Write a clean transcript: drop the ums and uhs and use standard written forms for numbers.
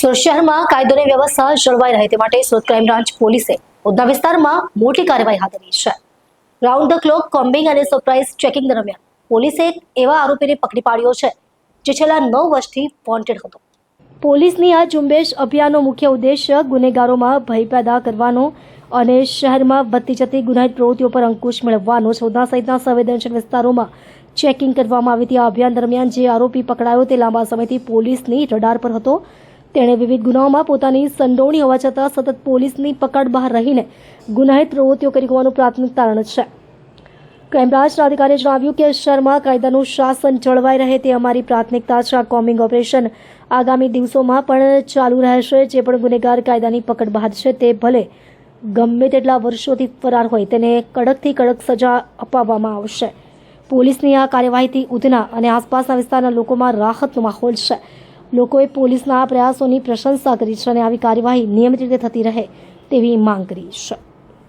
સુરત શહેરમાં કાયદો અને વ્યવસ્થા જળવાઈ રહે તે માટે સુરત ક્રાઇમ બ્રાન્ચ પોલીસે ઉધના વિસ્તારમાં મોટી કાર્યવાહી હાથ ધરી છે। રાઉન્ડ ધ ક્લોક કોમ્બિંગ અને સરપ્રાઇઝ ચેકિંગ દરમિયાન પોલીસે એક એવા આરોપીને પકડી પાડ્યો છે જે છેલ્લા 9 વર્ષથી વોન્ટેડ હતો। પોલીસની આ ઝુંબેશ અભિયાનનો મુખ્ય ઉદ્દેશ્ય ગુનેગારોમાં ભય પેદા કરવાનો અને શહેરમાં વધતી જતી ગુનાહિત પ્રવૃત્તિઓ પર અંકુશ મેળવવાનો છે। ઉધના સહિતના સંવેદનશીલ વિસ્તારોમાં ચેકિંગ કરવામાં આવી હતી। આ અભિયાન દરમિયાન જે આરોપી પકડાયો તે લાંબા સમયથી પોલીસની રડાર પર હતો। તેણે વિવિધ ગુનાઓમાં પોતાની સંડોવણી હોવા છતાં સતત પોલીસની પકડ બહાર રહીને ગુનાહિત પ્રવૃત્તિઓ કરી હોવાનું પ્રાથમિક તારણ છે। ક્રાઇમ બ્રાન્ચના અધિકારીએ જણાવ્યું કે શહેરમાં કાયદાનું શાસન જળવાઈ રહે તે અમારી પ્રાથમિકતા છે। આ કોમ્બિંગ ઓપરેશન આગામી દિવસોમાં પણ ચાલુ રહેશે। જે પણ ગુનેગાર કાયદાની પકડ બહાર છે તે ભલે ગમે તેટલા વર્ષોથી ફરાર હોય તેને કડકથી કડક સજા અપાવવામાં આવશે। પોલીસની આ કાર્યવાહીથી ઉધના અને આસપાસના વિસ્તારના લોકોમાં રાહતનો માહોલ છે। લોકોએ પોલીસના આ પ્રયાસોની પ્રશંસા કરી છે અને આવી કાર્યવાહી નિયમિત રીતે થતી રહે તેવી માંગ કરી છે।